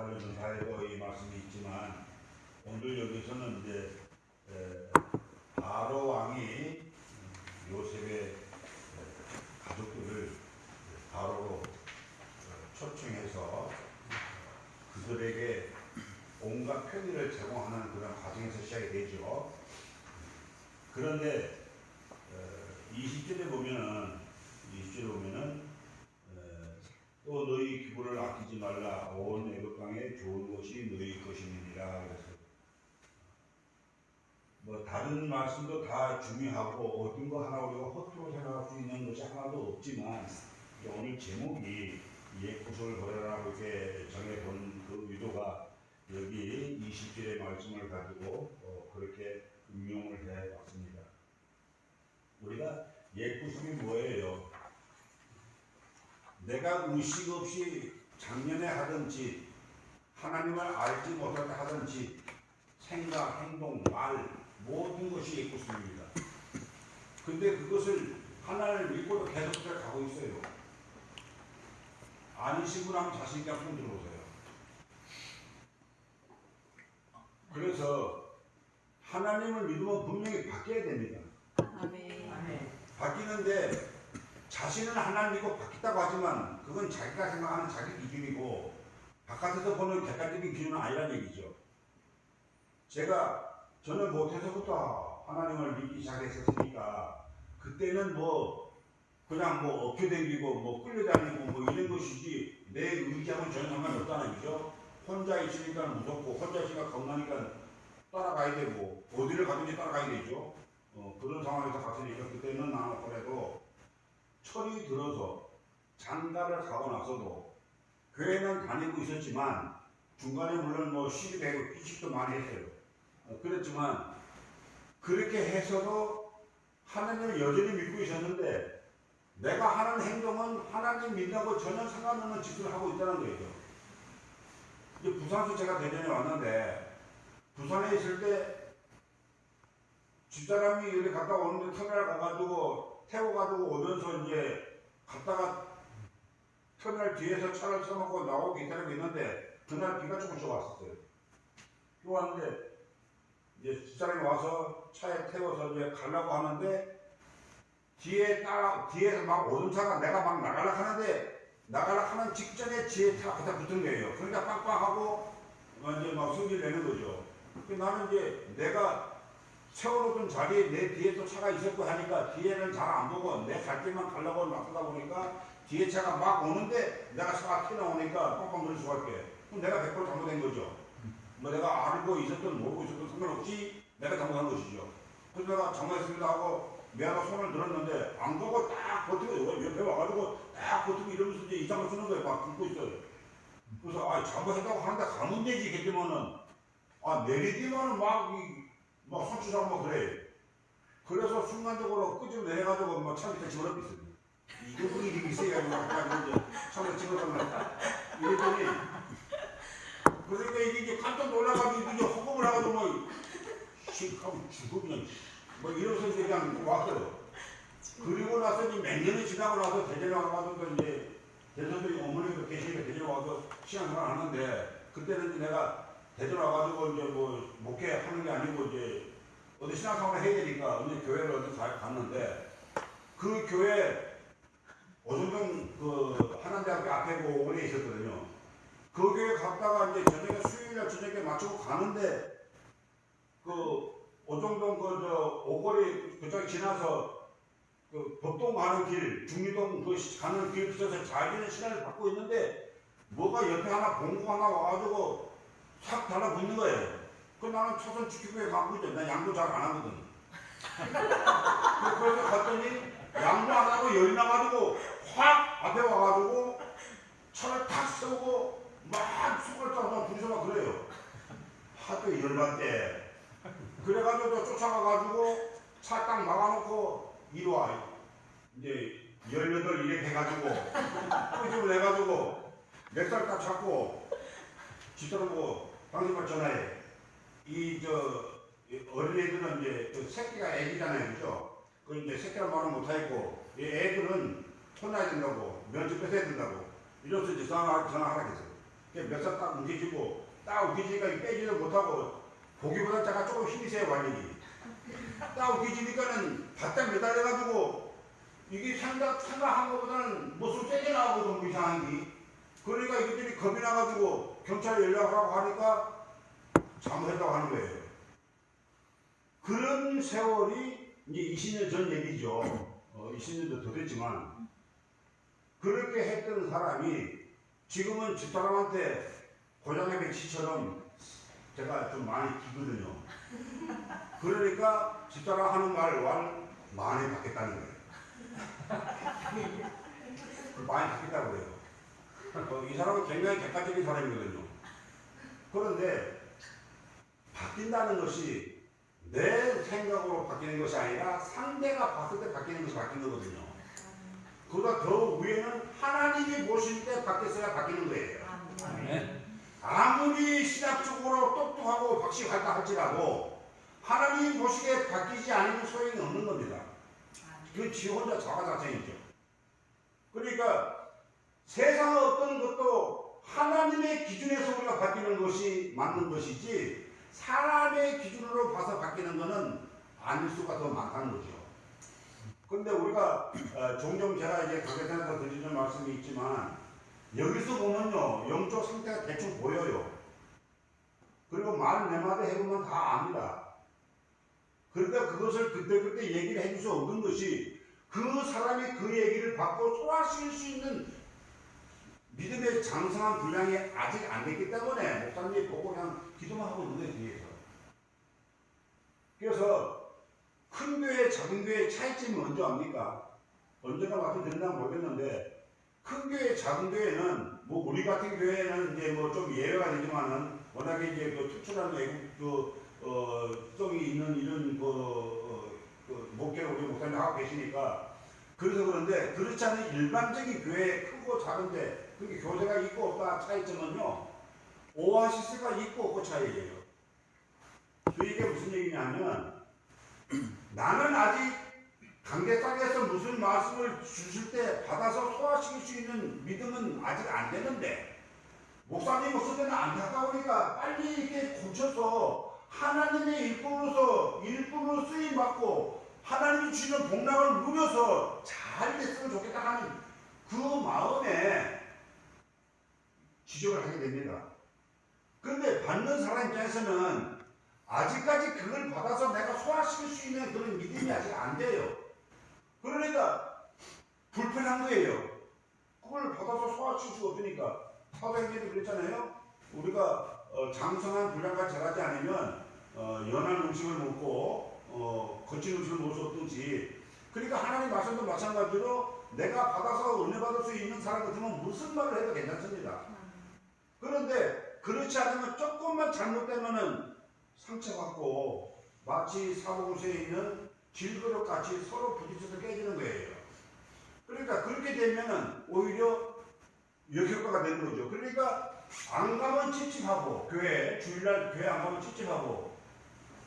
살려는 사회도 이 말씀이 있지만 오늘 여기서는 이제 바로 왕이 요셉의 가족들을 바로로 초청해서 그들에게 온갖 편의를 제공하는 그런 과정에서 시작이 되죠. 그런데 20절에 보면은 또 너희 기부를 아끼지 말라. 온 애굽 땅에 좋은 것이 너희 것이니라. 그래서 뭐 다른 말씀도 다 중요하고 어떤 거 하나 우리가 허투루 생각할 수 있는 것이 하나도 없지만 오늘 제목이 옛 구속을 버려라고 이렇게 정해본 그 의도가 여기 20절의 말씀을 가지고 그렇게 응용을 해 왔습니다. 우리가 옛 구속이 뭐예요? 내가 의식 없이 작년에 하던 짓, 하나님을 알지 못할 때 하던 짓, 생각, 행동, 말 모든 것이 옛 구속입니다. 근데 그것을 하나님을 믿고도 계속 가고 있어요. 아니시고 나면 자신 있게 손 들어오세요. 그래서 하나님을 믿으면 분명히 바뀌어야 됩니다. 아멘. 바뀌는데 자신은 하나님 믿고 바뀌었다고 하지만 그건 자기가 생각하는 자기 기준이고 바깥에서 보는 객관적인 기준은 아니라는 얘기죠. 저는 못해서부터 하나님을 믿기 시작했었으니까 그때는 그냥 업혀댕기고 끌려다니고 이런 것이지 내 의지하고는 전혀 상관이 없다는 얘기죠. 혼자 있으니까 무섭고 혼자 있으니까 겁나니까 따라가야 되고 어디를 가든지 따라가야 되죠. 그런 상황에서 갔으니까 그때는 그래도 철이 들어서 장가를 가고 나서도 교회는 다니고 있었지만 중간에 물론 시기 되고 휴식도 많이 했어요. 그렇지만 그렇게 해서도 하나님을 여전히 믿고 있었는데 내가 하는 행동은 하나님 믿는다고 전혀 상관없는 짓을 하고 있다는 거예요. 이제 부산에서 제가 대전에 왔는데 부산에 있을 때 집사람이 여기 갔다 오는데 터미널 가가지고 태워가지고 오면서 이제 갔다가 터미널 뒤에서 차를 서놓고 나오고 기다리고 있는데 그날 비가 조금씩 왔었어요. 비 왔는데 이제 집사람이 와서 차에 태워서 이제 가려고 하는데 뒤에서 막 오는 차가 내가 막 나가려고 하는데 나가려고 하는 직전에 뒤에 차가 갖다 붙은 거예요. 그러니까 빵빵하고 이제 막 승질 내는 거죠. 나는 이제 내가 세워놓던 자리에 내 뒤에 또 차가 있었고 하니까 뒤에는 잘 안 보고 내 갈 길만 가려고 놔두다 보니까 뒤에 차가 막 오는데 내가 차가 튀어나오니까 빵빵 그럴 수밖에. 그럼 내가 100% 잘못된 거죠. 내가 알고 있었던 모르고 있었던 상관없이 내가 잘못한 것이죠. 그래서 내가 잘못했습니다 하고 미안하고 손을 들었는데 안 가고 딱 버티고 옆에 와가지고 딱 버티고 이러면서 이제 이상을 쓰는 거예요. 막 긁고 있어요. 그래서 잘못했다고 하는데 가면 되지 겠지만은 내리기만은 막 손치자고 그래. 그래서 순간적으로 끄집어내가지고 차 밑에 집어넣었어요. 이거 일이 있어야 그냥 이제 차에 집어넣었나 이랬더니 그러니까 이게 깜짝 놀라가지고 이제 허공을 하가지고 시크하면 죽어 그냥 이러면서 이제 그냥 왔어요. 그리고 나서 이제 몇 년이 지나고 나서 대전에 와가지고 이제 대전들이 어머니가 계시니까 대전에 와서 신앙생활 하는데 그때는 이제 내가 대전 와가지고 이제 목회하는 게 아니고 이제 어디 신앙생활을 해야 되니까 어느 교회를 어디 갔는데 그 교회 오정동 하남대학교 앞에 오래 있었거든요. 그 교회 갔다가 이제 저녁에 수요일날 저녁에 맞추고 가는데 오정동 오거리 그쪽 지나서 법동 가는 길, 중리동 가는 길 붙여서 자기는 시간을 받고 있는데 뭐가 옆에 하나 봉고 하나 와가지고 싹 달라붙는 거예요. 나는 차선 지키고 가고 있죠. 나 양보 잘 안 하거든. 그래서 갔더니 양보 안 하고 열이 나가지고 확 앞에 와가지고 차를 탁 세우고 막 속을 타고 둘이서 막 그래요. 하도 열받대. 그래가지고 쫓아가가지고 차 딱 막아놓고 이리 와. 이제 18 이렇게 해가지고 끄집을 내가지고 멱살 딱 잡고 집사람 보고 당신만 전화해. 어린애들은 이제 새끼가 애기잖아요. 그죠? 이제 새끼랑 말은 못하겠고 애들은 혼나야 된다고 면접 뺏어야 된다고 이래서 이제 전화하라 했어요. 몇 살 딱 움켜쥐고 딱 움켜쥐니까 빼지도 못하고 보기보다 제가 조금 힘이 세요 관력이. 딱 움켜쥐니까는 바짝 매달려가지고 이게 생각한 것보다는 모습 세게 나오고 좀 이상한 게. 그러니까 이것들이 겁이 나가지고 경찰에 연락을 하고 하니까 잘못했다고 하는 거예요. 그런 세월이 이제 20년 전 얘기죠. 20년도 더 됐지만 그렇게 했던 사람이 지금은 집사람한테 고장의 백치처럼 제가 좀 많이 기거든요. 그러니까 집사람 하는 말 많이 받겠다는 거예요. 많이 받겠다고 그래요. 이 사람은 굉장히 객관적인 사람이거든요. 그런데 바뀐다는 것이 내 생각으로 바뀌는 것이 아니라 상대가 봤을 때 바뀌는 것이 바뀌는 거거든요. 그보다 더 위에는 하나님이 보실 때 바뀌어야 바뀌는 거예요. 아무리 신학적으로 똑똑하고 박식할까 할지라도 하나님이 보시기에 바뀌지 않으면 소용이 없는 겁니다. 그건 지 혼자 자화자찬이죠. 그러니까 세상 어떤 것도 하나님의 기준에서 우리가 바뀌는 것이 맞는 것이지 사람의 기준으로 봐서 바뀌는 것은 아닐 수가 더 많다는 거죠. 근데 우리가 종종 제가 이제 강대상에서 드리는 말씀이 있지만 여기서 보면요 영적 상태가 대충 보여요. 그리고 말 네 마디 해보면 다 압니다. 그러니까 그것을 그때그때 얘기를 해줄 수 없는 것이 그 사람이 그 얘기를 받고 소화시킬 수 있는 믿음의 장성한 분량이 아직 안 됐기 때문에 목사님이 보고 그냥 기도만 하고 있는 거예요, 뒤에서. 그래서 큰 교회, 작은 교회의 차이점이 뭔지 압니까? 언제나 말씀드린다면 모르겠는데 큰 교회, 작은 교회는 뭐 우리 같은 교회는 이제 뭐 좀 예외가 되지만은 워낙에 이제 그 특출한 외국 성이 있는 이런 목회를 우리 목사님 하고 계시니까 그래서 그런데 그렇지 않은 일반적인 교회 크고 작은데 그게 교제가 있고 없다 차이점은요 오아시스가 있고 없고 차이예요. 그 이게 무슨 얘기냐면 나는 아직 강대상에서 무슨 말씀을 주실 때 받아서 소화시킬 수 있는 믿음은 아직 안 되는데 목사님 없을 때는 안타까우니까 빨리 이렇게 고쳐서 하나님의 일꾼으로 쓰임받고 하나님이 주시는 복락을 누려서 잘 됐으면 좋겠다 하는 그 마음에 지적을 하게 됩니다. 그런데 받는 사람 입장에서는 아직까지 그걸 받아서 내가 소화시킬 수 있는 그런 믿음이 아직 안 돼요. 그러니까 불편한 거예요. 그걸 받아서 소화시킬 수가 없으니까. 사도행전도 그랬잖아요. 우리가 장성한 분량과 잘하지 않으면 연한 음식을 먹고 거친 음식을 먹을 수 없든지. 그러니까 하나님 말씀도 마찬가지로 내가 받아서 은혜 받을 수 있는 사람 같으면 무슨 말을 해도 괜찮습니다. 그런데 그렇지 않으면 조금만 잘못되면은 상처받고 마치 사복음서에 있는 질그릇 같이 서로 부딪혀서 깨지는 거예요. 그러니까 그렇게 되면은 오히려 역효과가 되는 거죠. 그러니까 안 가면 찝찝하고 주일날 교회 안 가면 찝찝하고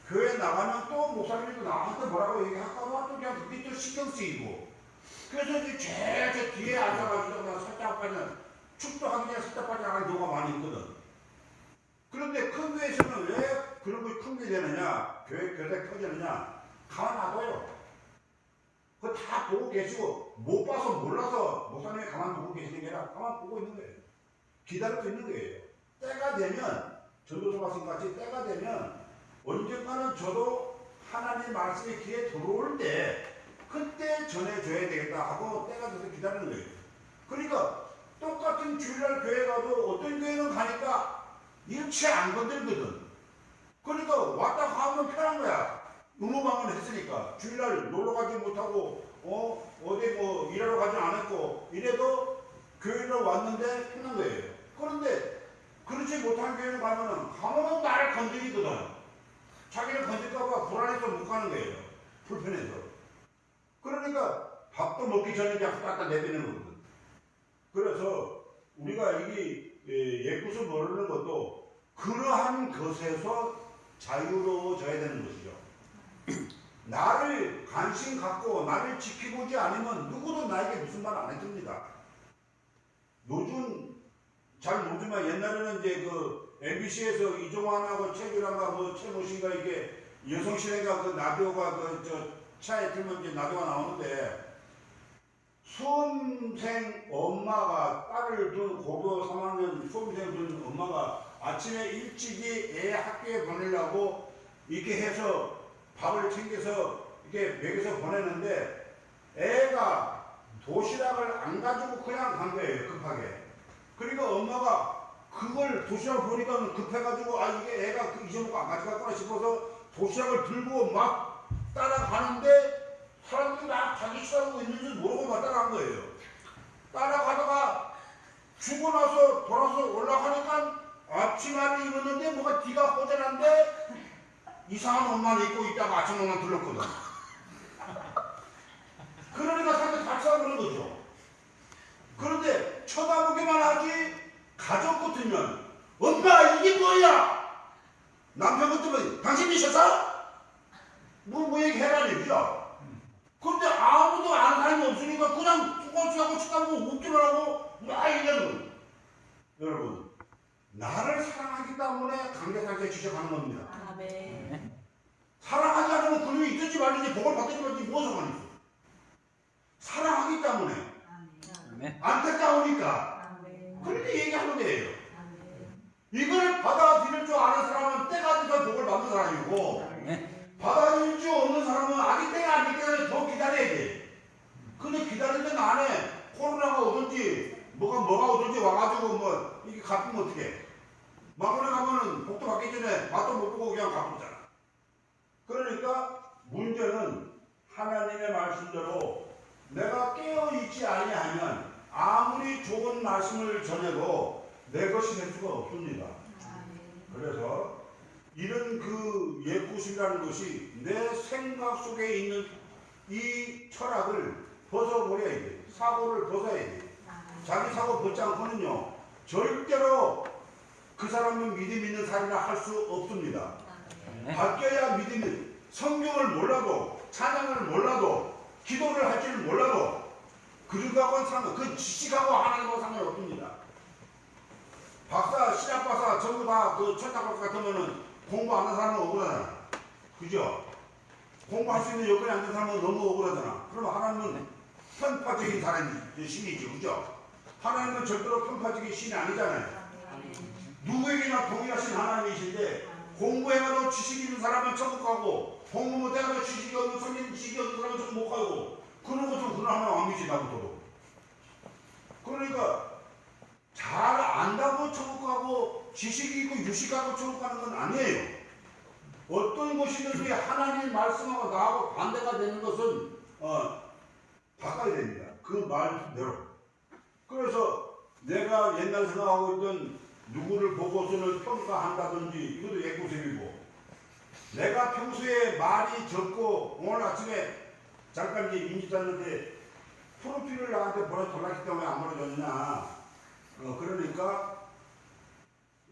교회 나가면 또 목사님이 또 나한테 뭐라고 얘기할까봐 또 그냥 그게 또 신경 쓰이고 그래서 이제 제 뒤에 앉아가지고 그냥 살짝 빠지는 축도하기 전에 살짝 빠져나가는 경우가 많이 있거든. 그런데 큰 교회에서는 왜 그런 거 큰 게 되느냐 교회 커지느냐 가만 놔둬요. 그거 다 보고 계시고 못 봐서 몰라서 목사님이 가만 보고 계시는 게 아니라 가만 보고 있는 거예요. 기다리고 있는 거예요. 때가 되면 전도서 말씀같이 때가 되면 언젠가는 저도 하나님 말씀의 귀에 들어올 때 그때 전해줘야 되겠다 하고 때가 돼서 기다리는 거예요. 그러니까 똑같은 주일날 교회 가도 어떤 교회는 가니까 일체 안 건들거든. 그러니까 왔다 가면 편한 거야. 의무방을 했으니까 주일날 놀러 가지 못하고 어디 뭐 일하러 가지 않았고 이래도 교회를 왔는데 편한 거예요. 그런데 그렇지 못한 교회를 가면은 나를 건드리거든. 자기를 건들까봐 불안해서 못 가는 거예요. 불편해서. 그러니까 밥도 먹기 전에 그냥 갖다 내비는 거거든. 그래서 우리가 이게 옛것을 모르는 것도 그러한 것에서 자유로워져야 되는 것이죠. 나를 관심 갖고 나를 지켜보지 않으면 누구도 나에게 무슨 말 안 해줍니다. 요즘 잘 모르지만 옛날에는 이제 그 MBC에서 이종환하고 최규랑과 뭐 최모신가 이게 여성실행가 그 라디오가 그 저 차에 들면 이제 라디오가 나오는데 수험생 엄마가 딸을 둔 고교 3학년 수험생을 둔 엄마가 아침에 일찍이 애 학교에 보내려고 이렇게 해서 밥을 챙겨서 이렇게 먹여서 보내는데 애가 도시락을 안 가지고 그냥 간 거예요, 급하게. 그러니까 엄마가 그걸 도시락을 보니까 급해가지고 아 이게 애가 잊어먹고 안 가져갔구나 싶어서 도시락을 들고 막 따라가는데 사람들이 막 자기 치라고 있는 줄 모르고 막 따라간 거예요. 따라가다가 죽고 나서 돌아서 올라가니까 앞치마를 입었는데 뭐가 뒤가 허전한데 이상한 옷만 입고 있다가 아침 옷만 들렀거든. 그러니까 사람들이 같이 그런 거죠. 그런데 쳐다보기만 하지 가족 같으면 엄마 이게 뭐야? 남편 같으면 당신이 셨어? 뭐 얘기해라 얘기죠. 그런데 아무도 아는 사람이 없으니까 그냥 뚜껑치하고 쳐다보고 웃기만 하고 막 얘기하는 거예요. 여러분 나를 사랑하기 때문에 관계상에 지적하는 겁니다. 아멘. 사랑하지 않으면 그놈이 있든지 말든지 복을 받든지 말든지 무슨 상관이 있어. 사랑하기 때문에 안타까우니까 그렇게 얘기하는 거예요. 이걸 받아들일 줄 아는 사람은 때가 돼서 복을 받는 사람이고 받아들일 줄 없는 사람은 아기 때가 아기 때까지 더 기다려야 돼. 근데 기다리는 안에 코로나가 오든지 뭐가 오든지 와가지고 뭐 이게 갚으면 어떡해. 마무리 가면은 복도 받기 전에 맛도 못 보고 그냥 갚았잖아. 그러니까 문제는 하나님의 말씀대로 내가 깨어있지 아니하면 아무리 좋은 말씀을 전해도 내 것이 될 수가 없습니다. 그래서 이런 그 예구심이라는 것이 내 생각 속에 있는 이 철학을 벗어버려야 돼. 사고를 벗어야 돼. 자기 사고 벗지 않고는요 절대로 그 사람은 믿음 있는 사람이라 할 수 없습니다. 바뀌어야 믿음이 성경을 몰라도 찬양을 몰라도 기도를 할 줄 몰라도 그들하고는 상관, 그 지식하고 하나님하고 상관없습니다. 박사, 신학박사 전부 다 그 천탁박사 같으면은 공부 안 하는 사람은 억울하잖아. 그죠? 공부할 수 있는 여건이 안 된 사람은 너무 억울하잖아. 그럼 하나님은 편파적인 사람이 신이죠. 그죠? 하나님은 절대로 편파적인 신이 아니잖아요. 누구에게나 동일하신 하나님이신데 공부해가도 지식이 있는 사람은 천국 가고 공부 못해가도 지식이 없는 성인 지식이 없는 사람은 천국 못 가고 그런 것좀 그런 하나님 안 믿지 나부터도. 그러니까 잘 안다고 천국 가고 지식이 있고 유식하고 천국 가는 건 아니에요. 어떤 것이든지 하나님 말씀하고 나하고 반대가 되는 것은 바꿔야 됩니다. 그 말대로. 그래서 내가 옛날 생각하고 있던 누구를 보고서는 평가한다든지 이것도 예구심이고 내가 평소에 말이 적고 오늘 아침에 잠깐 이제 인지 짰는데 프로필을 나한테 보내달라기 때문에 안 보내줬냐. 그러니까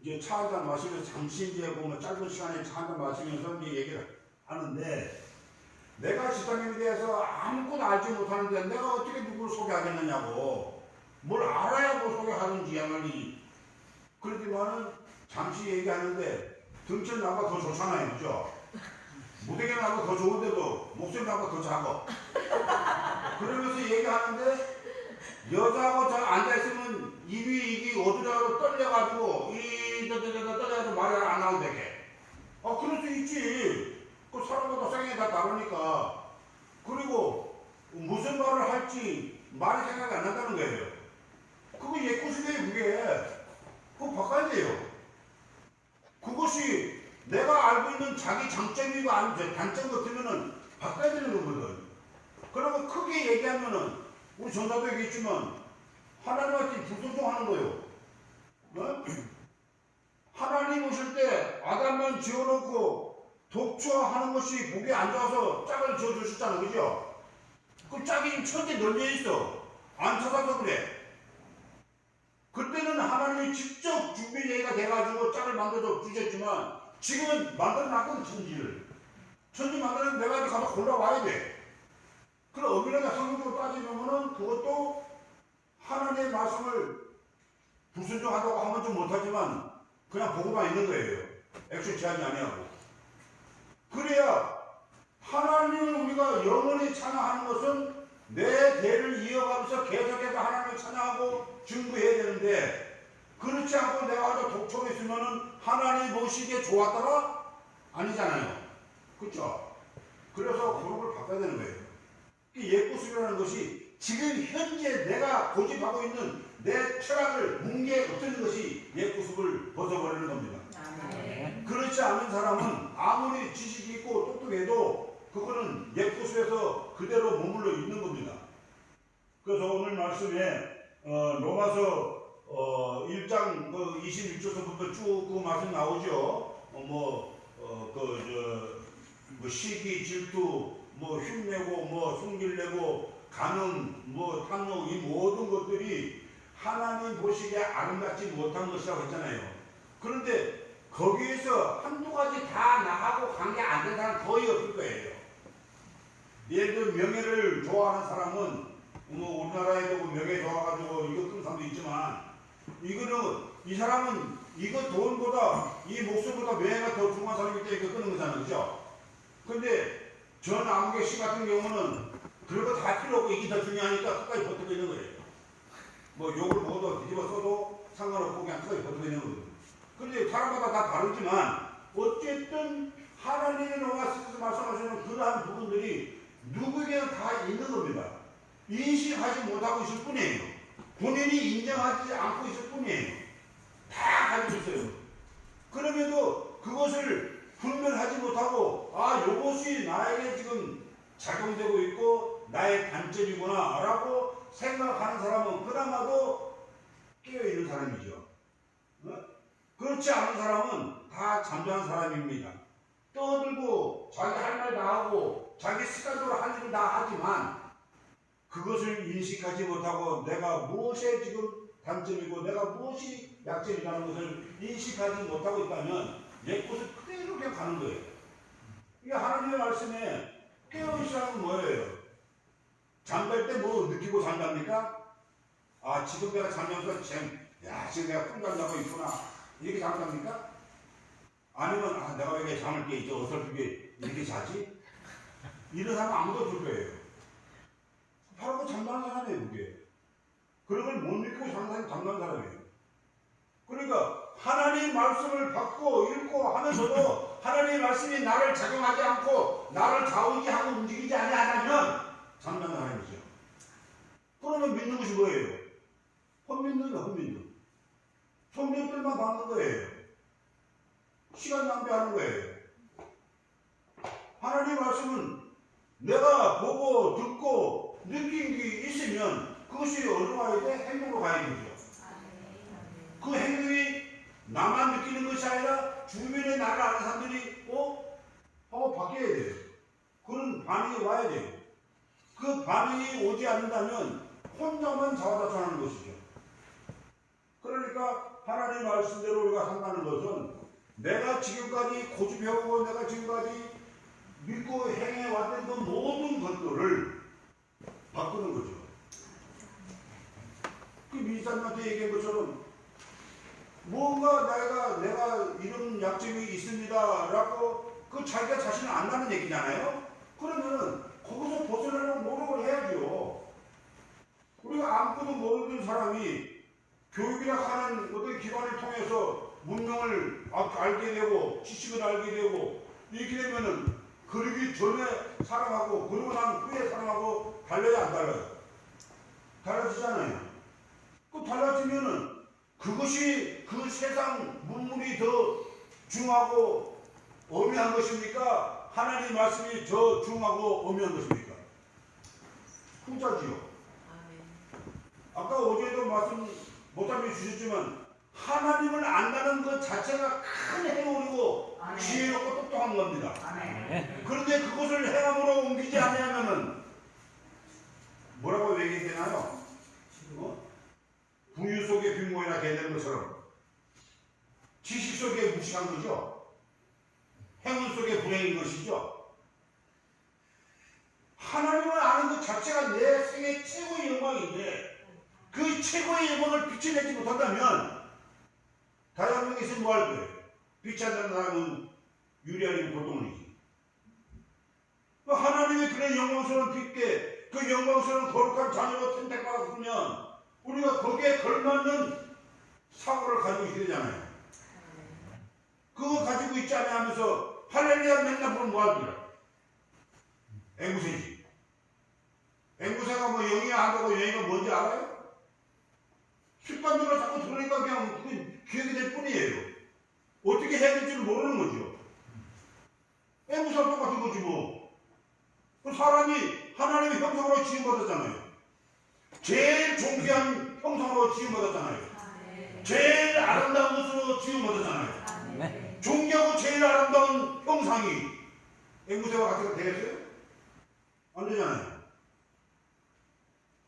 이제 차 한잔 마시면서 잠시 이제 보면 짧은 시간에 차 한잔 마시면서 이제 얘기를 하는데 내가 집사님에 대해서 아무것도 알지 못하는데 내가 어떻게 누구를 소개하겠느냐고. 뭘 알아야 뭐 소개하는지 양말이. 그렇지만은 잠시 얘기하는데 등치는 나보다 더 좋잖아요. 그죠? 무대가 나보다 더 좋은데도 목소리 나보다 더 작아. 그러면서 얘기하는데 여자하고 저 앉아있으면 입이 어디라도 떨려가지고 떨려가지고 말이 안 나온다게. 그럴 수 있지. 그 사람마다 생각이 다 다르니까. 그리고 무슨 말을 할지 말이 생각이 안 난다는 거예요. 그거 예구심이에요. 그게. 그거 바꿔야 돼요. 그것이 내가 알고 있는 자기 장점이고 단점 같으면은 바꿔야 되는 거거든. 그러면 크게 얘기하면은 우리 전사도 얘기했지만 하나님한테 불尊重하는 거예요. 하나님 오실 때 아담만 지어놓고 독초하는 것이 목에 안 좋아서 짝을 지어주셨잖아. 그죠? 그 짝이 천재 널려 있어. 안 찾아서 그래. 그때는 하나님이 직접 준비제가 돼가지고 짝을 만들어 주셨지만 지금은 만들어놨거든. 천지 만들어서 내가 가서 골라와야 돼. 그럼 엄밀하게 성경적으로 따지면은 그것도 하나님의 말씀을 불순종하다고 하면 좀 못하지만 그냥 보고만 있는 거예요. 액션 취하지 아니하고. 그래야 하나님을 우리가 영원히 찬양하는 것은 내 대를 이어가면서 계속해서 하나님을 찬양하고 증거해야 되는데, 그렇지 않고 내가 아주 독촉에 있으면은 하나님 보시기에 좋았더라? 아니잖아요. 그렇죠? 그래서 그런 걸 바꿔야 되는 거예요. 옛모습이라는 것이 지금 현재 내가 고집하고 있는 내 철학을 뭉개 없애는 것이 옛모습을 벗어버리는 겁니다. 그렇지 않은 사람은 아무리 지식이 있고 똑똑해도 그거는 옛모습에서 그대로 머물러 있는 겁니다. 그래서 오늘 말씀에 로마서 1장 26절부터 쭉 그 말씀 나오죠. 시기, 질투, 흉내고, 숨길내고, 간음, 탕록, 이 모든 것들이 하나님 보시기에 아름답지 못한 것이라고 했잖아요. 그런데 거기에서 한두 가지 다 나하고 관계 안 되는 사람 거의 없을 거예요. 예를 들어 명예를 좋아하는 사람은 우리나라에도 명예 좋아가지고 이거 끄는 사람도 있지만, 이거는 이 사람은 이거 돈보다 이 목숨보다 명예가 더 중요한 사람이기 때문에 이거 끄는 거잖아요. 그죠? 근데 전 암흑의 시 같은 경우는 그런 거 다 필요 없고 이게 더 중요하니까 끝까지 버티고 있는 거예요. 욕을 먹어도 뒤집어 써도 상관없고 그냥 끝까지 버티고 있는 거거든요. 그런데 사람마다 다 다르지만 어쨌든 하나님의 로마서에서 말씀하시는 그러한 부분들이 누구에게나 다 있는 겁니다. 인식하지 못하고 있을 뿐이에요. 본인이 인정하지 않고 있을 뿐이에요. 다 가지고 있어요. 그럼에도 그것을 분별하지 못하고 이것이 나에게 지금 작용되고 있고 나의 단점이구나 라고 생각하는 사람은 그나마도 깨어있는 사람이죠. 그렇지 않은 사람은 다 잠잠한 사람입니다. 떠들고 자기 할 말 다 하고 자기 습관대로 할 일을 다 하지만 그것을 인식하지 못하고 내가 무엇에 지금 단점이고 내가 무엇이 약점이라는 것을 인식하지 못하고 있다면 옛것을 그대로 그냥 가는 거예요. 이게 하나님의 말씀에 깨어있으라는 건 뭐예요? 잠잘 때 뭐 느끼고 잠답니까? 지금 내가 잠자면서 지금 내가 꿈 잠자고 있구나 이렇게 잠답니까? 아니면 내가 왜 잠을 깨 있죠? 어설프게 이렇게 자지? 이런 사람 아무도 없을 거예요. 바로 그 잠자는 사람이에요. 그게 그런 걸 못 믿고 사는 사람이 잠자는 사람이에요. 그러니까 하나님 말씀을 받고 읽고 하면서도 하나님의 말씀이 나를 작용하지 않고 나를 좌우지하고 움직이지 아니하면 잠자는 사람이죠. 그러면 믿는 것이 뭐예요? 헛믿는다. 헛믿는 성경들만 받는 거예요. 시간 낭비하는 거예요. 하나님 말씀은 내가 보고 듣고 느낀 게 있으면 그것이 어디로 가야 돼? 행동으로 가야 되죠. 그 행동이 나만 느끼는 것이 아니라 주변에 나를 아는 사람들이 하고 바뀌어야 돼요. 그런 반응이 와야 돼요. 그 반응이 오지 않는다면 혼자만 자화자찬하는 것이죠. 그러니까 하나님 말씀대로 우리가 산다는 것은 내가 지금까지 고집해오고 내가 지금까지 믿고 행해왔던 그 모든 것들을 바꾸는 거죠. 그 미사님한테 얘기한 것처럼 뭔가 내가 이런 약점이 있습니다 라고 그 자기가 자신을 안다는 얘기잖아요. 그러면은 거기서 벗어나려고 노력을 해야죠. 우리가 아무것도 모르는 사람이 교육이라 하는 어떤 기관을 통해서 문명을 알게 되고 지식을 알게 되고 이렇게 되면은 그러기 전에 사람하고 그러고 난 후에 사람하고 달라야 안 달라요? 달라지잖아요. 그 달라지면은 그것이 그 세상 문물이 더 중하고 엄미한 것입니까? 하나님 말씀이 더 중하고 엄미한 것입니까? 후자지요. 아까 어제도 말씀 못하게 주셨지만 하나님을 안다는 것 자체가 큰 행운이고 지혜롭고 똑똑한 겁니다. 그런데 그것을 행함으로 옮기지 않으면은 뭐라고 얘기되나요? 부유 속에 빈모이나 개되는 것처럼 지식 속에 무식한 거죠. 행운 속에 불행인 것이죠. 하나님을 아는 것 자체가 내 생애 최고의 영광인데 그 최고의 영광을 비춰내지 못한다면 대한민국에서 뭐 할 거예요? 빛이 안 나는 사람은 유리아니고 보통이지. 하나님의 그런 영광스러운 빛께 그 영광스러운 거룩한 자녀로 선택받았으면 우리가 거기에 걸맞는 사고를 가지고 있어야 되잖아요. 그거 가지고 있지 않아 하면서 할렐루야 맨날 부르면 뭐 할 거야? 앵무새지. 앵무새가 뭐 영이야 한다고 영이가 뭔지 알아요? 습관적으로 자꾸 들으니까 그냥 그게 기억이 될 뿐이에요. 어떻게 해야 될지를 모르는 거죠. 앵무새가 똑같은 거지 뭐. 그 사람이 하나님의 형상으로 지음받았잖아요. 제일 존귀한 형상으로 지음받았잖아요. 제일 아름다운 것으로 지음받았잖아요. 존귀하고 제일 아름다운 형상이 앵무새와 같은 거 되겠어요? 안 되잖아요.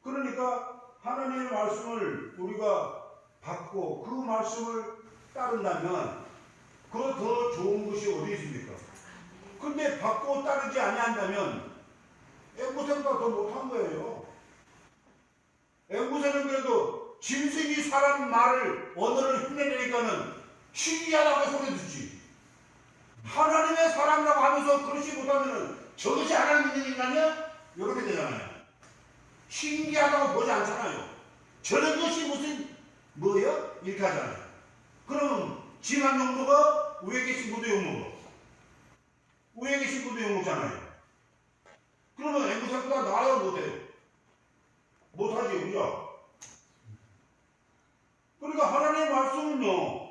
그러니까 하나님의 말씀을 우리가 받고 그 말씀을 따른다면 그 더 좋은 것이 어디 있습니까? 근데 받고 따르지 아니한다면 앵무새보다 더 못한 거예요. 앵무새는 그래도 짐승이 사람 말을 언어를 흉내내니까는 신기하다고 소리 듣지. 하나님의 사람이라고 하면서 그렇지 못하면은 저것이 하나님 믿는 인간이야? 이렇게 되잖아요. 신기하다고 보지 않잖아요. 저런 것이 무슨 뭐예요? 이렇게 하잖아요. 그러면 지만 용도가 위에 계신 분도 욕먹어. 위에 계신 분도 욕먹잖아요. 그러면 앵무새보다 나아야 못해요. 못하지, 그죠? 그러니까 하나님의 말씀은요,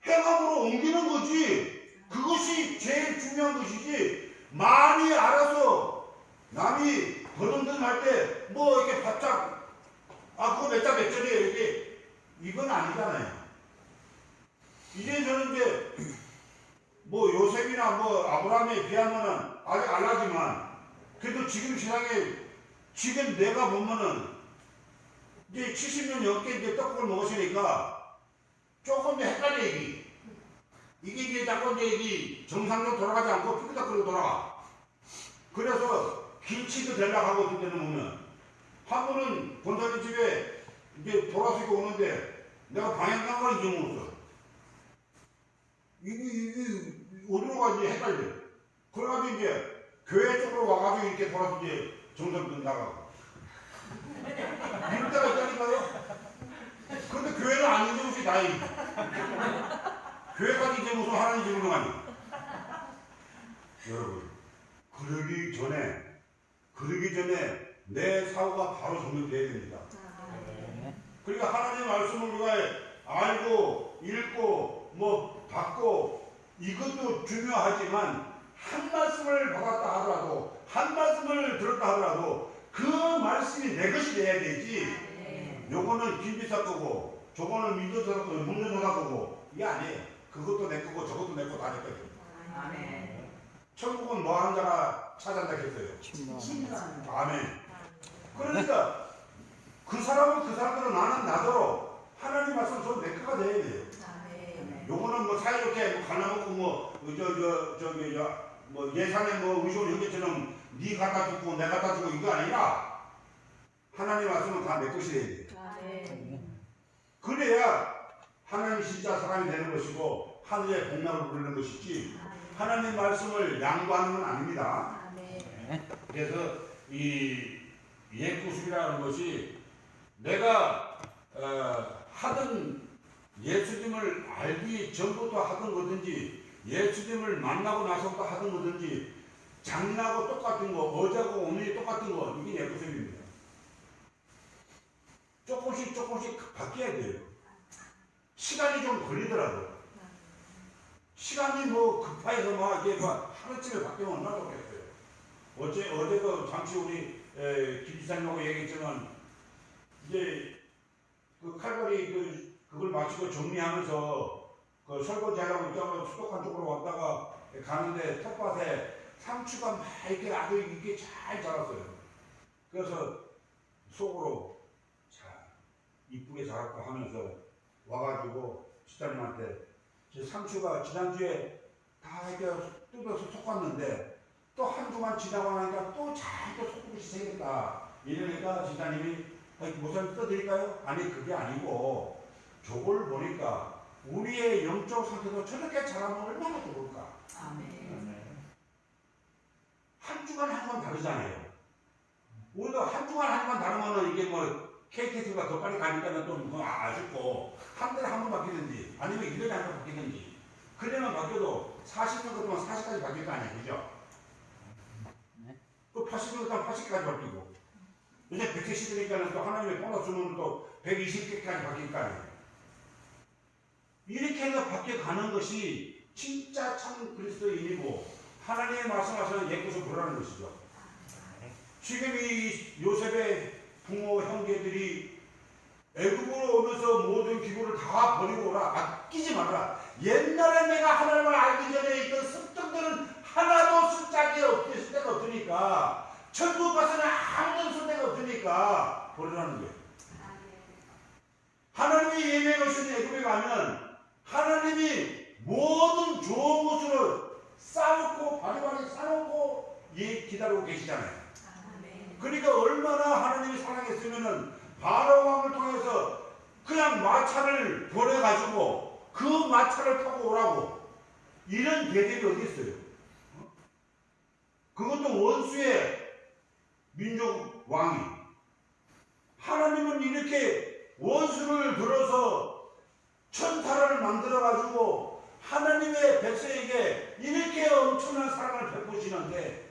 행함으로 옮기는 거지, 그것이 제일 중요한 것이지, 많이 알아서 남이 버든든 할 때, 뭐 이렇게 바짝, 그거 몇 절이에요, 이게. 이건 아니잖아요. 이제 저는 이제, 뭐 요셉이나 뭐 아브라함에 비하면은 아직 알라지만, 그래도 지금 세상에, 지금 내가 보면은, 이제 70년 넘게 이제 떡국을 먹었으니까, 조금 더 헷갈려, 이게. 이게 이제 자꾸 이제 이게 정상적으로 돌아가지 않고 삐끗하게 돌아가. 그래서 길치도 되려고 하고 어떤 때는 보면, 한 번은 본사님 집에 이제 돌아서고 오는데, 내가 방향감을 잊어먹었어. 이게 어디로 가지 헷갈려. 그래가지고 이제 교회 쪽으로 와가지고 이렇게 돌아서 이제 정상도 나가고. 이럴 때가 있다니까요. 그런데 교회는 안 잊어먹지 다행히. 교회까지 잊어먹어서 하나님 집으로 가니. 여러분, 그러기 전에 내 사고가 바로 정리돼야 됩니다. 그러니까 하나님의 말씀을 우리가 알고 읽고 뭐 받고 이것도 중요하지만 한 말씀을 받았다 하더라도 한 말씀을 들었다 하더라도 그 말씀이 내 것이 돼야 되지. 요거는 김비사 거고 저거는 민조사 거고 문조사 거고 이게 아니에요. 그것도 내 거고 저것도 내 거 다 내 거예요. 천국은 뭐 하는 자가 찾아낸다 했어요. 아멘. 그러니까 그 사람들은 나는 나더러 하나님 말씀 전 내 거가 돼야 돼요. 요거는 뭐 사이좋게 뭐 갈라먹고 뭐 예산에 뭐 의존 형제처럼 네 갖다 주고 내 갖다 주고 이거 아니라 하나님 말씀은 다 내 것이 돼야 돼요. 그래야 하나님 진짜 사람이 되는 것이고 하늘의 복락을 부르는 것이지 하나님 말씀을 양보하는 건 아닙니다. 그래서 이 옛구습이라는 것이 내가 하던 예수님을 알기 전부터 하던 거든지 예수님을 만나고 나서부터 하던 거든지 작년하고 똑같은 거 어제하고 오늘이 똑같은 거 이게 옛구습입니다. 조금씩 바뀌어야 돼요. 시간이 좀 걸리더라도 시간이 뭐 급해서 막 이게 막 하루쯤에 바뀌면 얼마나 좋겠어요. 어제도 잠시 우리 김지사님하고 얘기했지만 이제 그 칼바리 그걸 마치고 정리하면서 그 설거지하려고 이쪽으로 수도관 쪽으로 왔다가 가는데 텃밭에 상추가 막 이렇게 아주 이게 잘 자랐어요. 그래서 속으로 자 이쁘게 자랐고 하면서 와가지고 집사님한테 제 상추가 지난주에 다 이렇게 뜯어서 섞었는데 또 한 주만 지나고 나니까 또 잘 또 섞듯이 생겼다. 이러니까 집사님이 목사님 떠드릴까요? 아니 그게 아니고 저걸 보니까 우리의 영적 상태도 저렇게 잘하면 얼마나 좋을까. 아멘. 한 주간 한 번 다르잖아요. 우리가 한 주간 한 번 다르면은 이게 뭐 KTX가 더 빨리 가니까 또 뭐 아쉽고 한 달에 한 번 바뀌든지 아니면 1년에 한 번 바뀌든지 그래만 바뀌어도 40년 동안 40까지 바뀔 거 아니야, 그죠? 또 80년 동안 80까지 바뀌고 이제 100세 시대니까는 또 하나님의 보너스는 또 120개까지 바뀔 거 아니에요. 이렇게 해서 바뀌어가는 것이 진짜 참 그리스도인이고 하나님의 말씀하시는 옛것을 보라는 것이죠. 지금 이 요셉의 부모 형제들이 애굽으로 오면서 모든 기구를 다 버리고 오라. 아끼지 말라. 옛날에 내가 하나님을 알기 전에 있던 습득들은 하나도 쓸 짝이 없을 때가 없으니까 천국 가서는 아무도 쓸 데가 없으니까 버리라는 거예요. 하나님이 예배해 오신 애굽에 가면 하나님이 모든 좋은 것으로 쌓고 바리바리 쌓고 기다리고 계시잖아요. 그러니까 얼마나 하나님이 사랑했으면은 바로 왕을 통해서 그냥 마차를 보내가지고 그 마차를 타고 오라고 이런 계획이 어디 있어요? 그것도 원수의 민족 왕이. 하나님은 이렇게 원수를 들어서 천타를 만들어가지고 하나님의 백성에게 이렇게 엄청난 사랑을 베푸시는데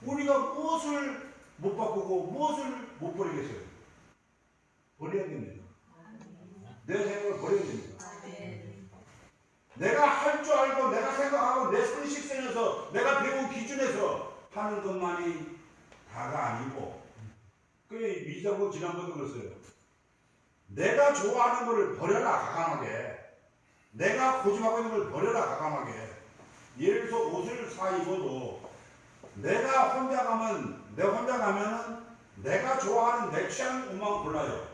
우리가 무엇을 못 바꾸고 무엇을 못 버리겠어요? 버려야 됩니다. 내 생각을 버려야 됩니다. 내가 할 줄 알고 내가 생각하고 내 상식선에서 내가 배운 기준에서 하는 것만이 다가 아니고 그게 미자고 지난번도 그랬어요. 내가 좋아하는 것을 버려라 과감하게. 내가 고집하고 있는 걸 버려라 과감하게. 예를 들어서 옷을 사 입어도 내가 혼자 가면은 내가 좋아하는 내 취향 옷만 골라요.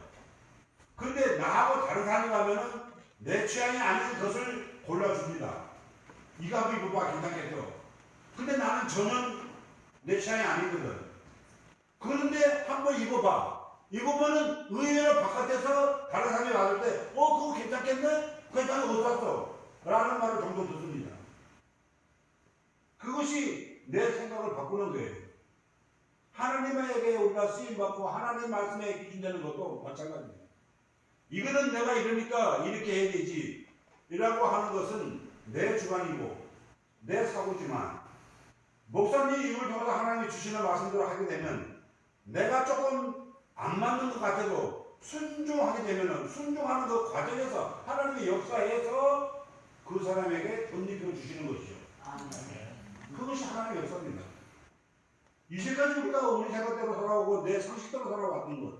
근데 나하고 다른 사람이 가면은 내 취향이 아닌 것을 골라줍니다. 이거 한번 입어봐 괜찮겠죠? 근데 나는 전혀 내 취향이 아니거든. 그런데 한번 입어봐. 입으면은 의외로 바깥에서 다른 사람이 왔을 때 그거 괜찮겠네? 괜찮아 어디 왔어? 라는 말을 종종 듣습니다. 그것이 내 생각을 바꾸는 거예요. 하나님에게 우리가 쓰임받고 하나님 말씀에 기준되는 것도 마찬가지입니다. 이거는 내가 이러니까 이렇게 해야 되지 이라고 하는 것은 내 주관이고 내 사고지만 목사님이 이걸 통해서 하나님이 주시는 말씀대로 하게 되면 내가 조금 안 맞는 것 같아도 순종하게 되면 순종하는 그 과정에서 하나님의 역사에서 그 사람에게 덧입혀 주시는 것이죠. 그것이 하나님의 역사입니다. 이제까지 우리가 우리 생각대로 살아오고 내 상식대로 살아왔던 것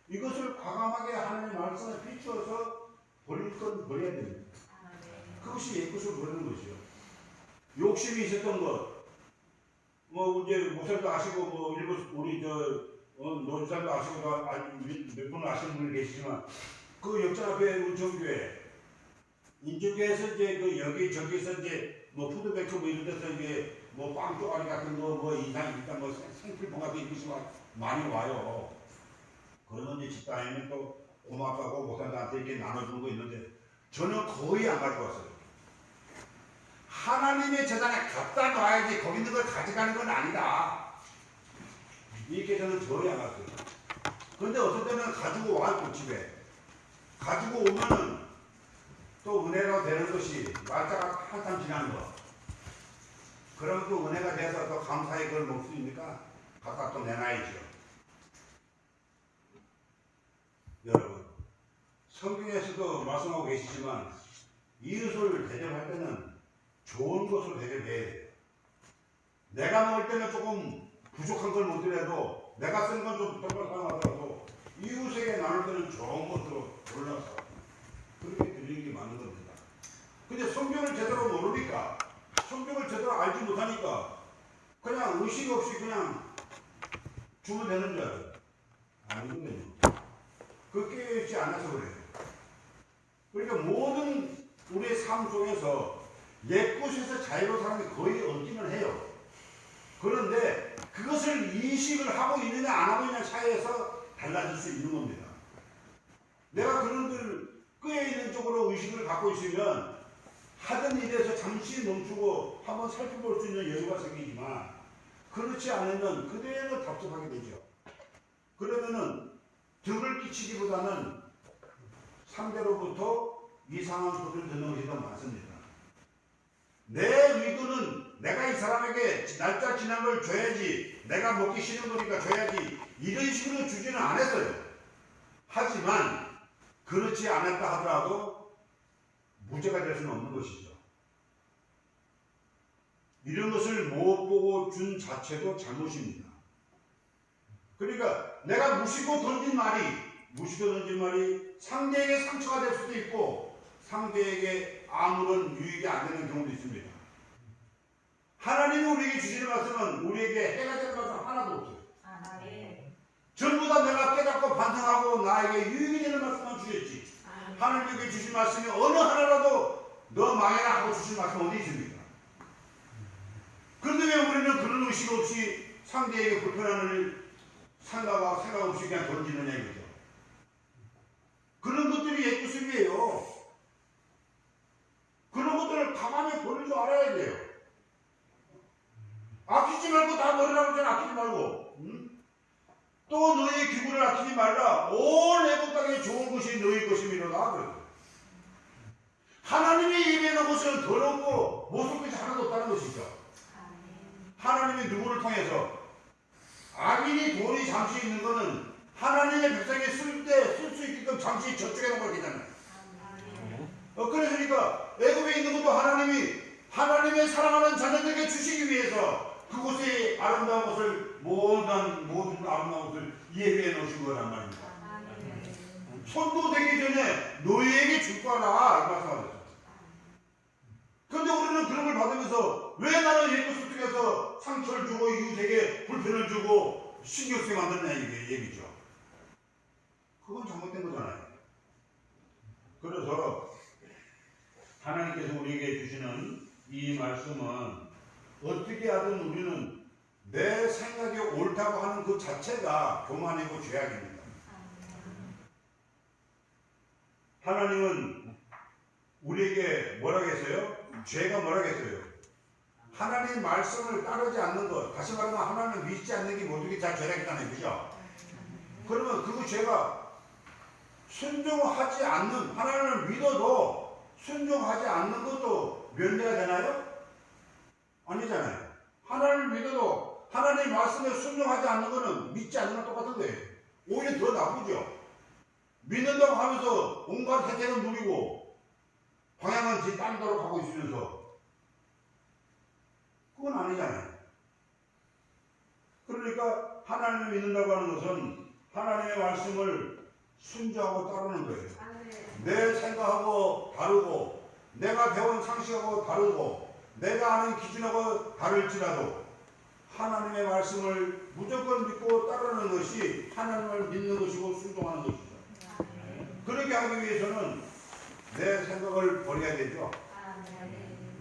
이것을 과감하게 하나님의 말씀에 비추어서 버릴 건 버려야 됩니다. 그것이 옛것을 버리는 것이죠. 욕심이 있었던 것 뭐 이제 목사님도 아시고 뭐 일부 우리 노주사님도 아시고 몇 분 아시는 분이 계시지만 그 역전 앞에 은총교회 인천교회에서 이제 그 여기저기서 이제 뭐 푸드뱅크 뭐 이런 데서 이게 뭐 빵 쪼가리 같은 거 뭐 이상 일단 뭐 생필품 같은 것이 많이 와요. 그러면 이제 집단에는 또 고맙다고 목사님한테 이렇게 나눠주는 거 있는데 저는 거의 안 가져왔어요. 하나님의 재단에 갖다 놔야지 거기 있는 걸 가져가는 건 아니다. 이렇게 저는 전혀 안 갔어요. 그런데 어떤 때는 가지고 와요. 집에 가지고 오면은 또 은혜가 되는 것이 날짜가 한참 지난 거 그러면 또 은혜가 돼서 또 감사의 그걸 먹을 수 있으니까 갖다 또 내놔야죠. 여러분 성경에서도 말씀하고 계시지만 이웃을 대접할 때는 좋은 것으로 대접해야 돼요. 내가 먹을 때는 조금 부족한 걸 먹더라도 내가 쓰는 건 좀 부족한 걸 하더라도 이웃에게 나눌 때는 좋은 것으로 골라서 그렇게 드리는 게 맞는 겁니다. 근데 성경을 제대로 모르니까 성경을 제대로 알지 못하니까 그냥 의식 없이 그냥 주면 되는 줄 알아요. 아니거든요. 그 깨어있지 않아서 그래요. 그러니까 모든 우리의 삶 속에서 옛것에서 자유로운 사람이 거의 없기는 해요. 그런데 그것을 인식을 하고 있느냐 안 하고 있느냐 차이에서 달라질 수 있는 겁니다. 내가 그런들 끄에 있는 쪽으로 의식을 갖고 있으면 하던 일에서 잠시 멈추고 한번 살펴볼 수 있는 여유가 생기지만 그렇지 않으면 그대로 답답하게 되죠. 그러면은 득을 끼치기보다는 상대로부터 이상한 소리를 듣는 것이 더 많습니다. 내 의도는 내가 이 사람에게 날짜 지난 걸 줘야지, 내가 먹기 싫은 거니까 줘야지, 이런 식으로 주지는 않았어요. 하지만 그렇지 않았다 하더라도 무죄가 될 수는 없는 것이죠. 이런 것을 못 보고 준 자체도 잘못입니다. 그러니까 내가 무심코 던진 말이 상대에게 상처가 될 수도 있고 상대에게 아무런 유익이 안 되는 경우도 있습니다. 하나님이 우리에게 주시는 말씀은 우리에게 해가 되는 말씀 하나도 없어요. 전부 다 내가 깨닫고 반성하고 나에게 유익이 되는 말씀만 주셨지. 하나님께 주신 말씀이 어느 하나라도 너 망해라 하고 주신 말씀 어디 있습니까? 그런데 왜 우리는 그런 의식 없이 상대에게 불편한 일 생각 없이 그냥 던지느냐 이거죠. 그런 것들이 옛구습이에요. 그런 것들을 가만히 버릴 줄 알아야 돼요. 아끼지 말고 다 버리라고 했잖아. 아끼지 말고. 또 너희의 기분을 아끼지 말라. 온 애국 땅에 좋은 것이 너희 것임이로다. 그래요. 하나님이 예배하는 것은 더럽고 모습 것이 하나도 없다는 것이죠. 하나님이 누구를 통해서 악인이 돈이 잠시 있는 것은 하나님의 백성이 쓸 수 있게끔 잠시 저쪽에 놓은 거잖아요. 그러니까 애굽에 있는 것도 하나님의 사랑하는 자녀들에게 주시기 위해서 그곳에 아름다운 것을 모든 아름다운 것을 예배해 놓으신 거란 말입니다. 손도 되기 전에 너희에게 줄 거라 이 말씀하셨어요. 그런데 우리는 그런 걸 받으면서 왜 나는 예수 속에서 상처를 주고 이웃에게 불편을 주고 신경 쓰게 만드느냐 이게 얘기죠. 그건 잘못된 거잖아요. 그래서 하나님께서 우리에게 주시는 이 말씀은 어떻게 하든 우리는 내 생각이 옳다고 하는 그 자체가 교만이고 죄악입니다. 하나님은 우리에게 뭐라고 했어요? 죄가 뭐라고 했어요? 하나님 말씀을 따르지 않는 것, 다시 말하면 하나님을 믿지 않는 게 모든 게 다 죄라겠다는 거죠. 그러면 그 죄가 순종하지 않는, 하나님을 믿어도 순종하지 않는 것도 면제가 되나요? 아니잖아요. 하나님을 믿어도 하나님 말씀에 순종하지 않는 것은 믿지 않는 건 똑같은 거예요. 오히려 더 나쁘죠. 믿는다고 하면서 온갖 혜택은 누리고 방향은 제 딴데로 가고 있으면서 그건 아니잖아요. 그러니까 하나님을 믿는다고 하는 것은 하나님의 말씀을 순종하고 따르는 거예요. 내 생각하고 다르고 내가 배운 상식하고 다르고 내가 아는 기준하고 다를지라도 하나님의 말씀을 무조건 믿고 따르는 것이 하나님을 믿는 것이고 순종하는 것이죠. 그렇게 하기 위해서는 내 생각을 버려야 되죠.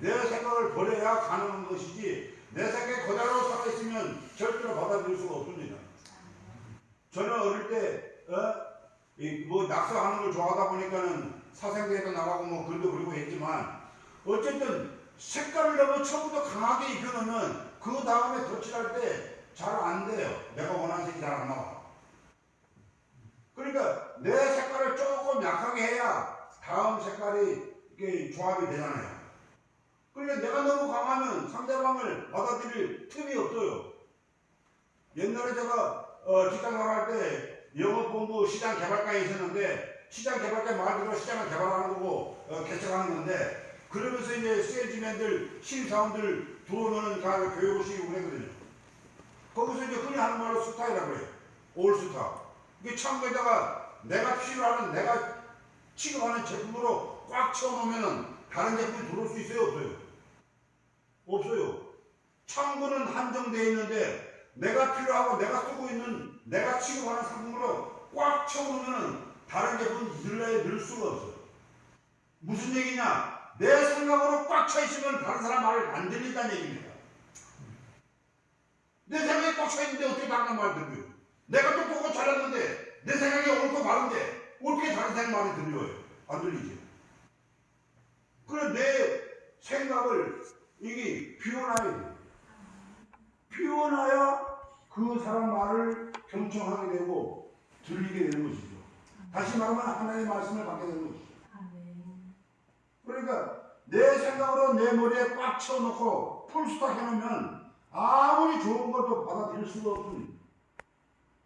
내 생각을 버려야 가능한 것이지 내 생각이 그대로 살아있으면 절대로 받아들일 수가 없습니다. 저는 어릴 때 낙서하는 걸 좋아하다 보니까는 사생대회도 나가고 뭐 글도 그리고 했지만 어쨌든 색깔을 너무 처음부터 강하게 입혀놓으면 그 다음에 덧칠할 때 잘 안 돼요. 내가 원하는 색이 잘 안 나와. 그러니까 내 색깔을 조금 약하게 해야 다음 색깔이 이렇게 조합이 되잖아요. 그러니까 내가 너무 강하면 상대방을 받아들일 틈이 없어요. 옛날에 제가 직장 나갈 때 영업본부 시장 개발과에 있었는데 시장 개발과 말 그대로 시장을 개발하는 거고 개척하는 건데 그러면서 이제 세일즈맨들 신입사원들 들어오면 다 교육을 시키고 그랬거든요. 거기서 이제 흔히 하는 말로 스타이라고 그래요. 올스타. 이게 창고에다가 내가 필요하는 내가 취급하는 제품으로 꽉 채워놓으면 다른 제품이 들어올 수 있어요? 없어요? 없어요. 창고는 한정되어 있는데 내가 필요하고 내가 쓰고 있는 내가 취급하는 상품으로 꽉 채워놓으면 다른 제품 넣을 수가 없어요. 무슨 얘기냐? 내 생각으로 꽉 차 있으면 다른 사람 말을 안 들린다는 얘기입니다. 내 생각이 꽉 차 있는데 어떻게 다른 말 들어요? 내가 똑똑하고 잘했는데 내 생각이 옳고 바른데 어떻게 다른 사람 말이 들려요? 안 들리죠. 그래 내 생각을 이게 비워놔야 돼. 비워놔야 그 사람 말을 경청하게 되고 들리게 되는 것이죠. 다시 말하면 하나님의 말씀을 받게 되는 것이죠. 그러니까 내 생각으로 내 머리에 꽉 채워놓고 풀스톱 해놓으면 아무리 좋은 것도 받아들일 수가 없는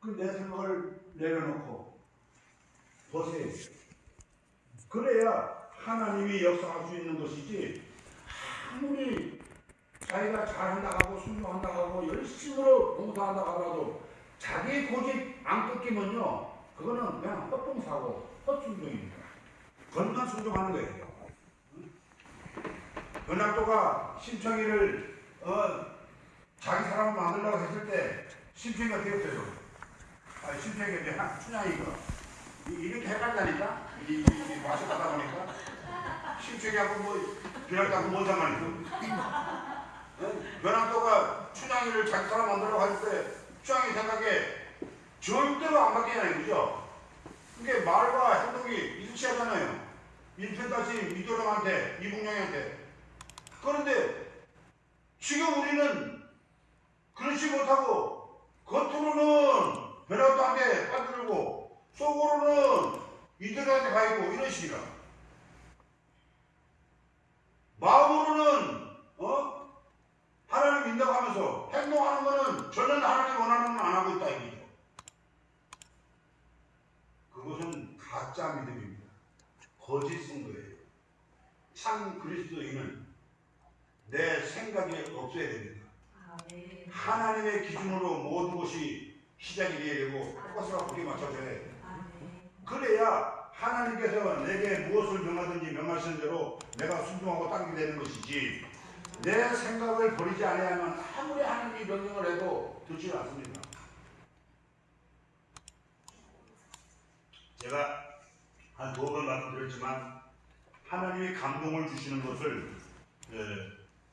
그 내 생각을 내려놓고 보세요. 그래야 하나님이 역사할 수 있는 것이지 아무리 자기가 잘한다고 하고 순종한다고 하고 열심으로 봉사한다고 하더라도 자기 고집 안 꺾이면요 그거는 그냥 헛봉사고 헛순종입니다. 겉만 순종하는 거예요. 변학도가 심청이를 자기 사람을 만들려고 했을 때 심청이가 되었어요. 심청이가 이제 춘향이가 이렇게 헷갈리니까 이 맛이 가다 보니까 심청이하고 뭐 변학도하고 뭔 상관이 있어? 변학도가 춘향이를 자기 사람 만들려고 할 때 춘향이 생각에 절대로 안 바뀌잖아요, 그죠? 그게 말과 행동이 일치하잖아요. 일편단심 이도령한테 이북령한테. 그런데 지금 우리는 그렇지 못하고 겉으로는 변학도한테 빠뜨리고 속으로는 이들한테 가 있고 이런 식이라. 마음으로는 하나님 믿는다고 하면서 행동하는 거는 전혀 하나님 원하는 건 안 하고 있다 이거죠. 그것은 가짜 믿음입니다. 거짓 선거예요. 참 그리스도인은 내 생각이 없어야 됩니다. 하나님의 기준으로 모든 것이 시작이 돼야 되고 포커스가 거기에 맞춰져야 돼요. 그래야 하나님께서 내게 무엇을 명하든지 명하시는 대로 내가 순종하고 따르게 되는 것이지 내 생각을 버리지 아니하면 아무리 하나님이 명령을 해도 듣지 않습니다. 제가 한 2번 말씀드렸지만 하나님이 감동을 주시는 것을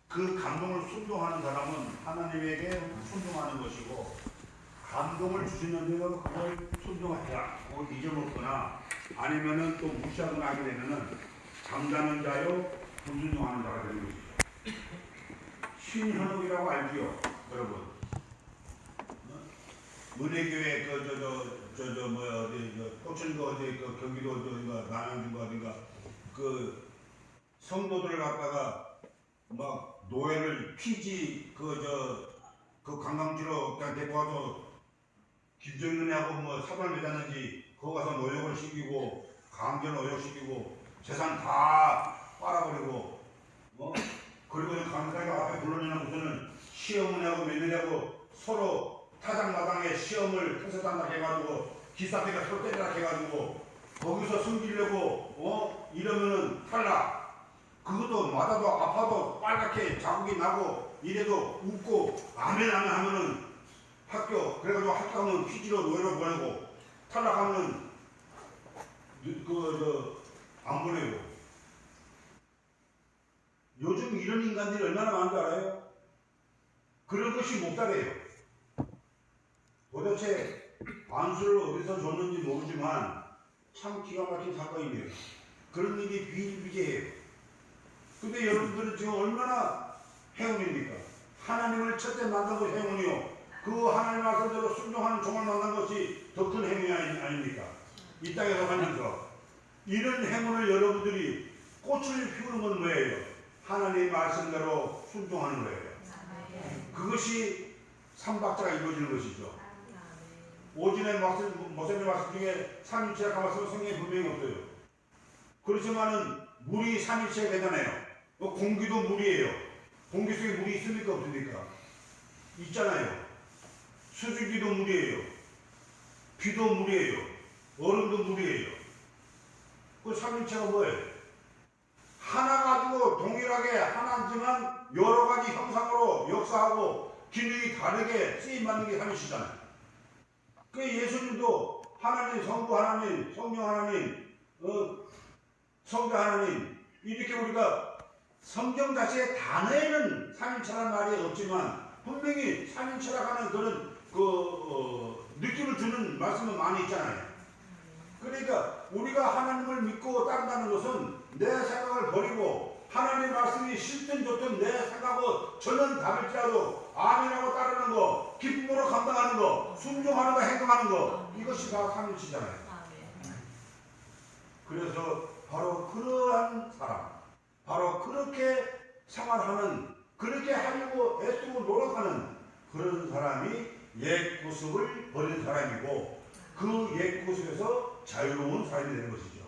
그 감동을 순종하는 사람은 하나님에게 순종하는 것이고 감동을 주시는데도 그걸 순종하지 않고 잊어먹거나 아니면은 또 무시하거나 하게 되면은 잠자는 자요 불순종하는 자가 되는 것이죠. 신현옥이라고 알지요, 여러분? 은혜교회 뭐야 어디 포천거 어디 경기도 어디가 남양주가 어디가 그 성도들을 갖다가 막 노예를 피지 그 관광지로 그냥 데리고 와서 김정은하고 뭐 사발 맺었는지 거기 가서 노역을 시키고 강제 노역시키고 재산 다 빨아버리고 그리고 강사가 앞에 불러내놓고서는 시험을 하고 몇 년하고 서로 타작마당에 시험을 태세단다 해가지고 기사대가 서로 때리다 해가지고 거기서 숨기려고 이러면은 탈락. 그것도 맞아도 아파도 빨갛게 자국이 나고 이래도 웃고 아멘 하면은 학교 그래가지고 학교는 퀴즈로 노예로 보내고 탈락하면은 안 보내고. 요즘 이런 인간들이 얼마나 많은 줄 알아요? 그런 것이 목사래요. 도대체 안수를 어디서 줬는지 모르지만 참 기가 막힌 사건이네요. 그런 일이 비일비재해요. 근데 여러분들은 지금 얼마나 행운입니까? 하나님을 첫째 만난 것이 행운이요. 그 하나님 말씀대로 순종하는 종을 만난 것이 더 큰 행운이 아닙니까? 이 땅에서 살면서 이런 행운을 여러분들이 꽃을 피우는 건 뭐예요? 하나님 말씀대로 순종하는 거예요. 그것이 삼박자가 이루어지는 것이죠. 오진의 모세의 말씀 중에 삼일체가 말씀은 성경에 분명히 없어요. 그렇지만은 물이 삼일체가 되잖아요. 공기도 물이에요. 공기 속에 물이 있습니까 없습니까? 있잖아요. 수증기도 물이에요. 비도 물이에요. 얼음도 물이에요. 그 삼일체가 뭐예요? 하나 가지고 동일하게 하나지만 여러 가지 형상으로 역사하고 기능이 다르게 쓰임받는 게 삼일체잖아요. 그 예수님도 하나님, 성부 하나님, 성령 하나님, 성자 하나님 이렇게 우리가 성경 자체의 단어에는 삼일체라는 말이 없지만 분명히 삼일체라고 하는 그런 느낌을 주는 말씀은 많이 있잖아요. 그러니까 우리가 하나님을 믿고 따른다는 것은 내 생각을 버리고 하나님의 말씀이 싫든 좋든 내 생각하고 전혀 다를지라도 아멘하고 따르는 거, 기쁨으로 감당하는 거, 순종하는 거, 행동하는 거, 이것이 다 삼일치잖아요. 그래서 바로 그러한 사람, 바로 그렇게 생활하는, 그렇게 하려고 애쓰고 노력하는 그런 사람이 옛 구습을 버린 사람이고 그 옛 구습에서 자유로운 사람이 되는 것이죠.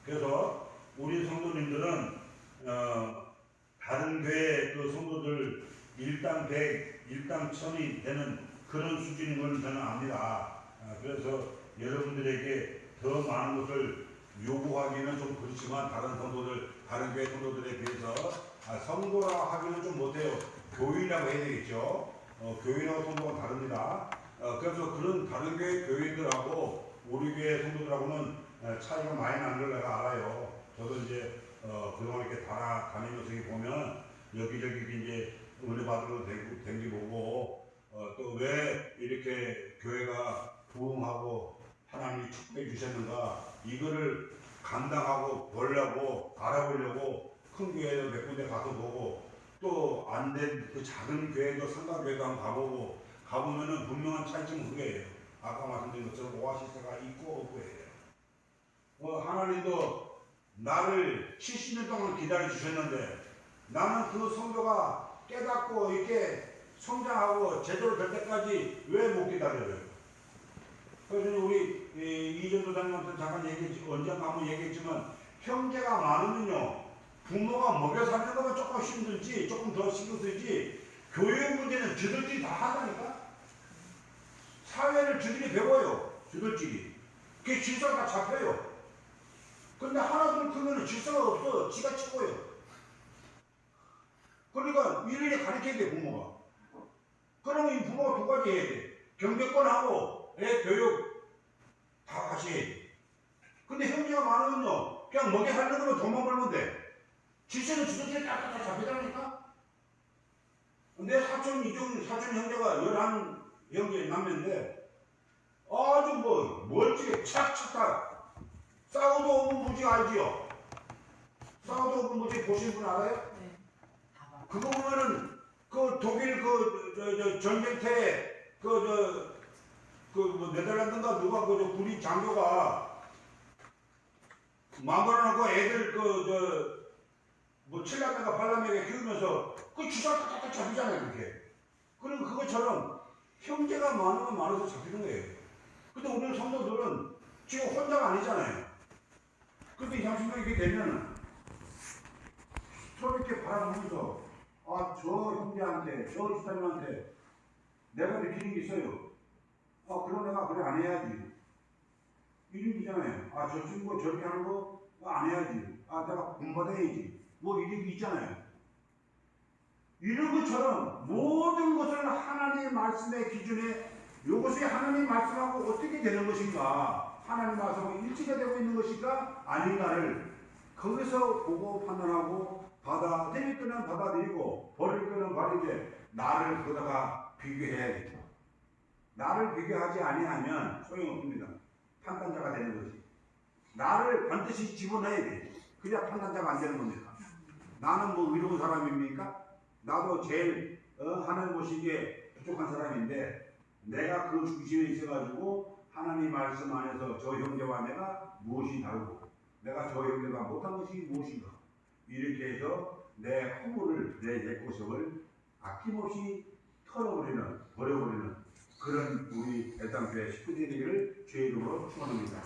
그래서 우리 성도님들은 다른 교회 그 성도들 일당 100, 일당 1000이 되는 그런 수준인 걸 저는 압니다. 그래서 여러분들에게 더 많은 것을 요구하기는 좀 그렇지만 다른 성도들, 다른 교회 성도들에 비해서 성도라 하기는 좀 못해요. 교인이라고 해야 되겠죠. 교인하고 성도가 다릅니다. 그래서 그런 다른 교회 교인들하고 우리 교회 성도들하고는 차이가 많이 나는 걸 내가 알아요. 저도 이제 그동안 이렇게 다니면서 보면 여기저기 이제 은혜 받으러 댕기보고 또 왜 이렇게 교회가 부흥하고 하나님이 축복해 주셨는가 이거를 감당하고 보려고 알아보려고 큰 교회도 몇 군데 가서 보고 또 안 된 그 작은 교회도 상가교회도 한번 가보면은 분명한 차이점은 그거예요. 아까 말씀드린 것처럼 오아시스가 있고 없고예요. 하나님도 나를 70년 동안 기다려 주셨는데 나는 그 성도가 깨닫고 이렇게 성장하고 제대로 될 때까지 왜 못 기다려요? 그래서 우리 이전도장님한테 잠깐 언젠가 한번 얘기했지만 형제가 많으면요 부모가 먹여 사는 것만 조금 힘들지 조금 더 신경 쓰지 교육 문제는 저들끼리 다 하다니까. 사회를 저들이 배워요. 저들끼리 그게 질서가 다 잡혀요. 근데 하나둘 크면 질서가 없어. 지가 치고요. 그러니까 일일이 가르쳐야 돼 부모가. 그러면 이 부모가 두 가지 해야 돼. 경제권하고 애 교육 다 같이 해야 돼. 근데 형제가 많으면요 그냥 먹여 살는 거면 돈만 벌면 돼. 질서는 주도들이 딱딱 잡히다니까. 내 사촌 형제가 11형제 남매인데 아주 멀찍이 착착 싸우도 없는 무지 알지요? 싸우도 없는 무지 보신 분 알아요? 네. 그거 보면은 그 독일 전쟁터에 네덜란드인가 누가 군인 장교가 마음걸어놓고 애들 칠남매가 팔남매가 키우면서 그 주사 딱딱 잡히잖아요 그렇게. 그럼 그것처럼 형제가 많으면 많아서 잡히는 거예요. 근데 우리 성도들은 지금 혼자가 아니잖아요. 근데 이상심이 이렇게 되면은 서로 이렇게 바라보면서 저 형제한테 저 집사님한테 내가 느끼는 게 있어요. 그럼 내가 그래 안 해야지. 이런 게잖아요. 저 친구 저렇게 하는 거 안 해야지. 내가 공부받아야지. 이런 게 있잖아요. 이런 것처럼 모든 것을 하나님의 말씀의 기준에 이것이 하나님의 말씀하고 어떻게 되는 것인가, 하나님의 말씀하고 일치가 되고 있는 것인가 아닌가를 거기서 보고 판단하고 받아들일 거는 받아들이고 버릴 거는 버리되 나를 거다가 비교해야겠다. 나를 비교하지 아니하면 소용없습니다. 판단자가 되는 것이. 나를 반드시 집어넣어야 돼. 그래야 판단자가 안 되는 겁니다. 나는 의로운 사람입니까? 나도 제일 하나님 보시기에 부족한 사람인데 내가 그 중심에 있어가지고 하나님 말씀 안에서 저 형제와 내가 무엇이 다르고 내가 저 형제가 못한 것이 무엇인가 이렇게 해서 내 허물을 내 옛구석을 아낌없이 털어버리는 버려버리는 그런 우리 애당교회 식구들이 되기를 주의 이름으로 축원합니다.